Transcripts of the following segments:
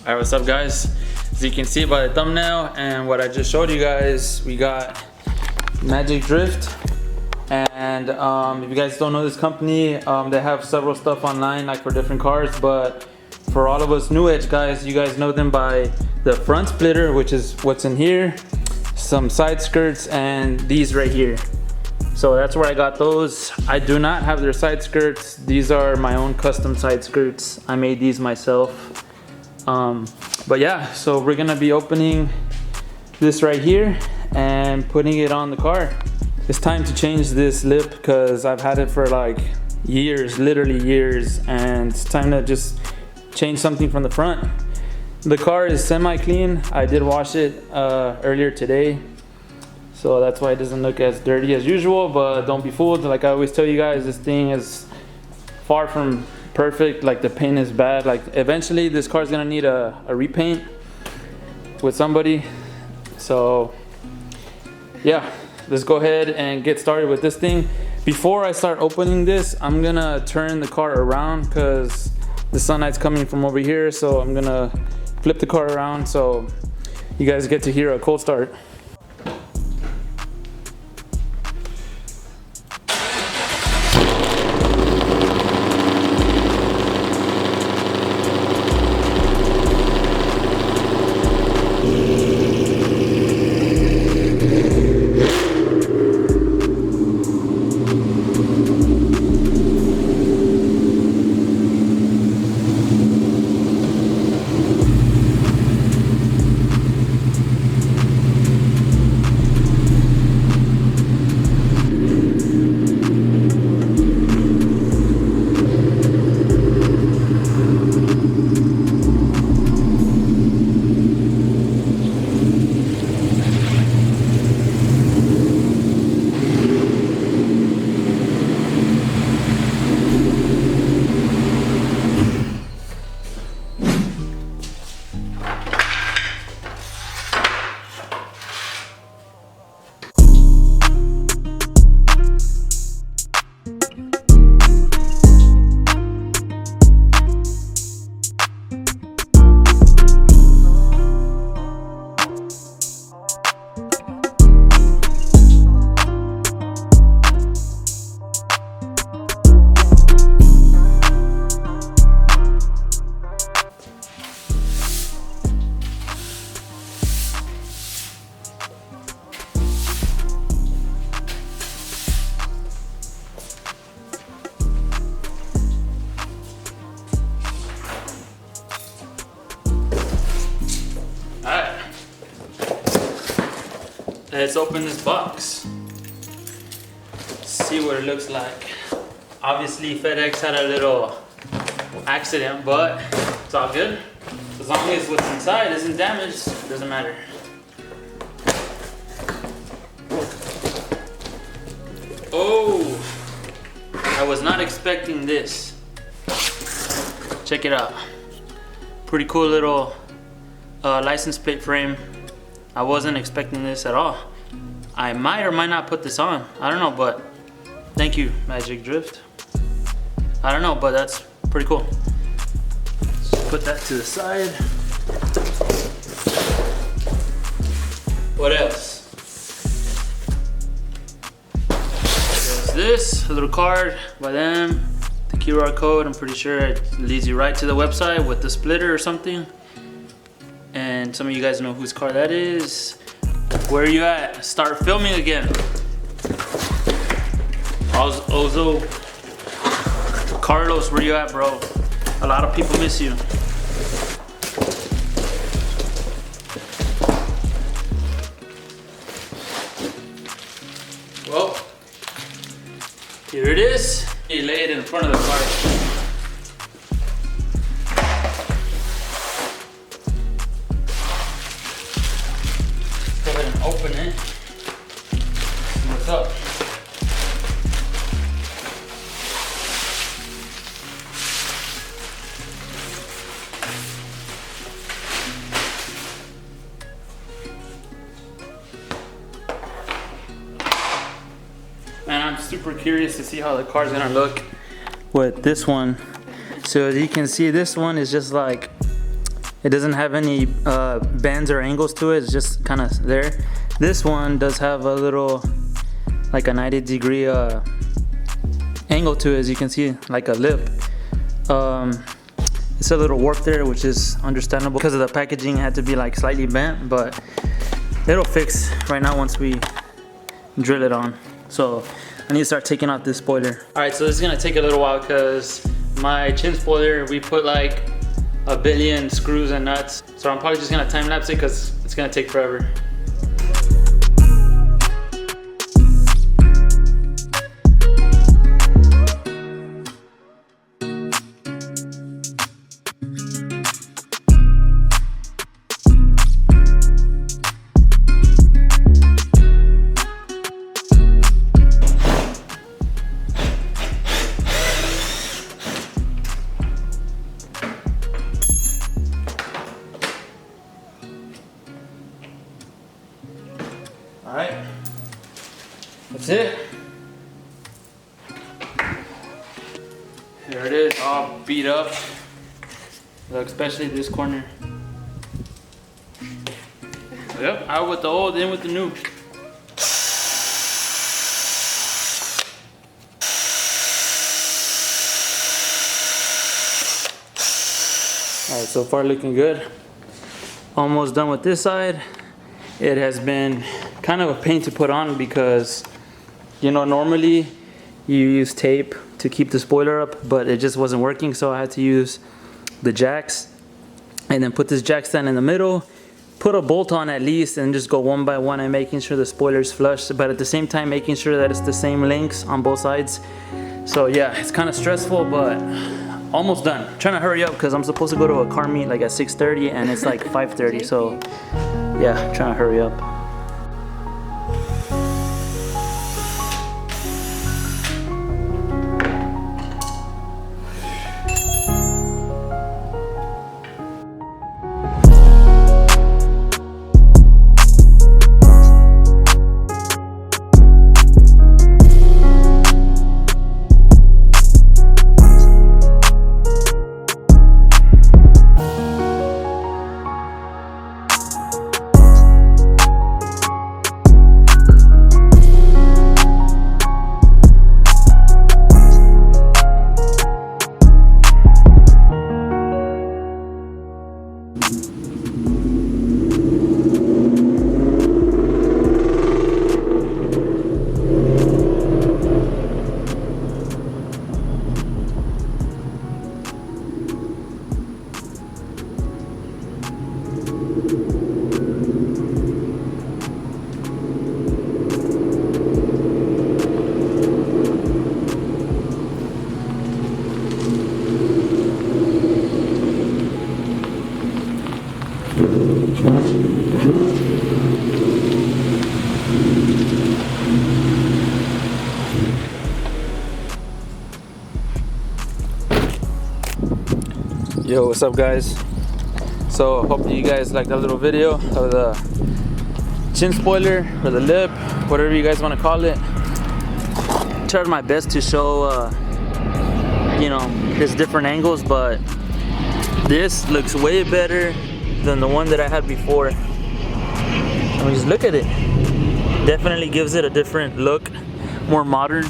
Alright, what's up guys? As you can see by the thumbnail and what I just showed you guys, we got Magic Drift. And if you guys don't know this company, they have several stuff online like for different cars, but for all of us new edge guys, you guys know them by the front splitter, which is what's in here, some side skirts, and these right here. So that's where I got those. I do not have their side skirts. These are my own custom side skirts. I made these myself. But yeah, so we're gonna be opening this right here and putting it on the car. It's time to change this lip because I've had it for like years, literally years, and it's time to just change something from the front. The car is semi-clean. I did wash it earlier today, so that's why it doesn't look as dirty as usual, but don't be fooled. Like I always tell you guys, this thing is far from perfect. Like the paint is bad. Like eventually this car is gonna need a repaint with somebody. So yeah, let's go ahead and get started with this thing. Before I start opening this, I'm gonna turn the car around because the sunlight's coming from over here, so I'm gonna flip the car around so you guys get to hear a cold start. Let's open this box. See what it looks like. Obviously FedEx had a little accident, but it's all good. As long as what's inside isn't damaged, it doesn't matter. Oh, I was not expecting this. Check it out. Pretty cool little license plate frame. I wasn't expecting this at all. I might or might not put this on. I don't know, but thank you, Magic Drift. I don't know, but that's pretty cool. Let's put that to the side. What else? There's this, a little card by them. The QR code, I'm pretty sure it leads you right to the website with the splitter or something. And some of you guys know whose car that is. Where are you at? Start filming again. Ozo. Carlos, where you at, bro? A lot of people miss you. Well, here it is. You lay it in front of the car. Open it. What's up? Man, I'm super curious to see how the car's gonna look with this one. So as you can see, this one is just like, It doesn't have any bends or angles to it. It's just kind of there. This one does have a little, like a 90-degree angle to it, as you can see, like a lip. It's a little warp there, which is understandable because of the packaging. It had to be like slightly bent, but it'll fix right now once we drill it on. So I need to start taking out this spoiler. All right, so this is gonna take a little while because my chin spoiler, we put like a billion screws and nuts. So I'm probably just gonna time lapse it because it's gonna take forever. Alright, that's it. There it is, all beat up. Look, especially this corner. Yep, out with the old, in with the new. Alright, so far looking good. Almost done with this side. It has been kind of a pain to put on because, you know, normally you use tape to keep the spoiler up, but it just wasn't working, so I had to use the jacks and then put this jack stand in the middle, put a bolt on at least, and just go one by one and making sure the spoiler's flush, but at the same time making sure that it's the same lengths on both sides. So yeah, it's kind of stressful, but almost done. I'm trying to hurry up because I'm supposed to go to a car meet like at 6:30 and it's like 5:30, so yeah, trying to hurry up. Yo, what's up guys? So hope you guys liked that little video of the chin spoiler or the lip, whatever you guys want to call it. Tried my best to show you know, there's different angles, but this looks way better than the one that I had before. I mean, just look at it. Definitely gives it a different look, more modern.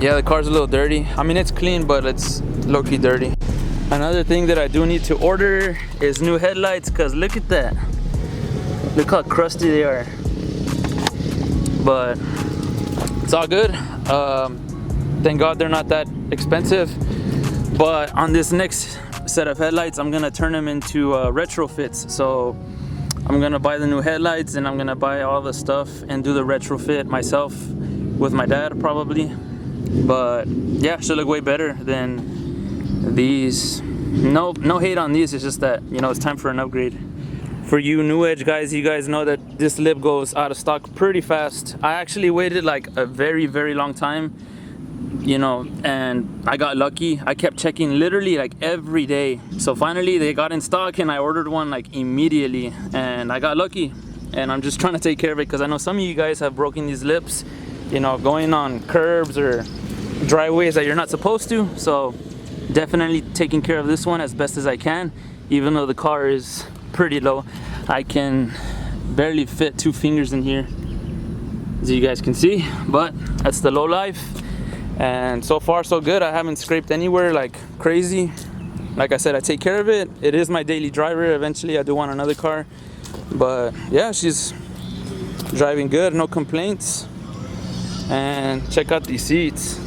Yeah, the car's a little dirty. I mean, it's clean, but it's low-key dirty. Another thing that I do need to order is new headlights, because look at that. Look how crusty they are. But it's all good. Thank God they're not that expensive. But on this next set of headlights, I'm gonna turn them into retrofits. So I'm gonna buy the new headlights and I'm gonna buy all the stuff and do the retrofit myself with my dad probably. But yeah, should look way better than these. No hate on these, it's just that, you know, it's time for an upgrade. For you new edge guys, you guys know that this lip goes out of stock pretty fast. I actually waited like a very long time, you know, and I got lucky. I kept checking literally like every day. So finally they got in stock and I ordered one like immediately, and I got lucky. And I'm just trying to take care of it because I know some of you guys have broken these lips, you know, going on curbs or driveways that you're not supposed to. So definitely taking care of this one as best as I can, even though the car is pretty low. I can barely fit 2 fingers in here, as you guys can see, but that's the low life. And so far so good. I haven't scraped anywhere like crazy. Like I said, I take care of it. It is my daily driver. Eventually I do want another car, but yeah, she's driving good, no complaints. And check out these seats,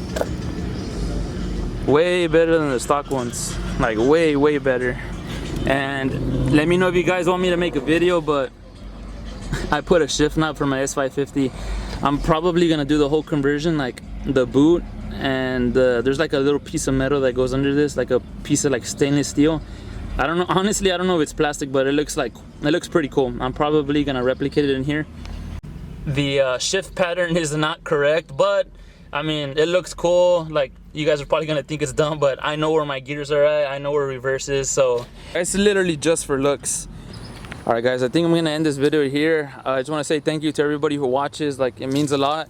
way better than the stock ones, like way better. And let me know if you guys want me to make a video, but I put a shift knob for my S550. I'm probably gonna do the whole conversion, like the boot, and there's like a little piece of metal that goes under this, like a piece of like stainless steel. I don't know, honestly I don't know if it's plastic, but it looks pretty cool. I'm probably gonna replicate it in here. The shift pattern is not correct, but I mean it looks cool. Like, you guys are probably gonna think it's dumb, but I know where my gears are at, I know where reverse is, so it's literally just for looks. All right guys, I think I'm gonna end this video here. I just want to say thank you to everybody who watches. Like, it means a lot,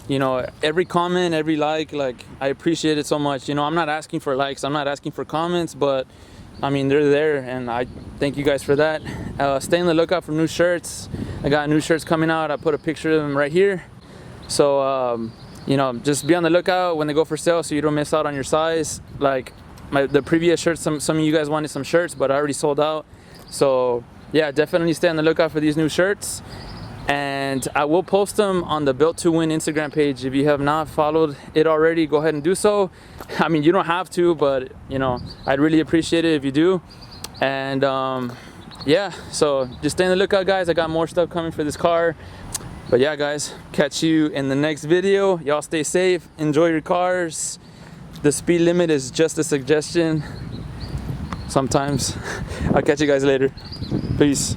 you know, every comment, every like I appreciate it so much. You know, I'm not asking for likes, I'm not asking for comments, but I mean they're there, and I thank you guys for that. Stay on the lookout for new shirts. I got new shirts coming out. I put a picture of them right here, so you know, just be on the lookout when they go for sale so you don't miss out on your size. Like the previous shirts, some of you guys wanted some shirts, but I already sold out. So yeah, definitely stay on the lookout for these new shirts, and I will post them on the Built to Win Instagram page. If you have not followed it already, go ahead and do so. I mean, you don't have to, but you know, I'd really appreciate it if you do. And yeah, so just stay on the lookout guys. I got more stuff coming for this car. But yeah guys, catch you in the next video. Y'all stay safe, enjoy your cars. The speed limit is just a suggestion sometimes. I'll catch you guys later. Peace.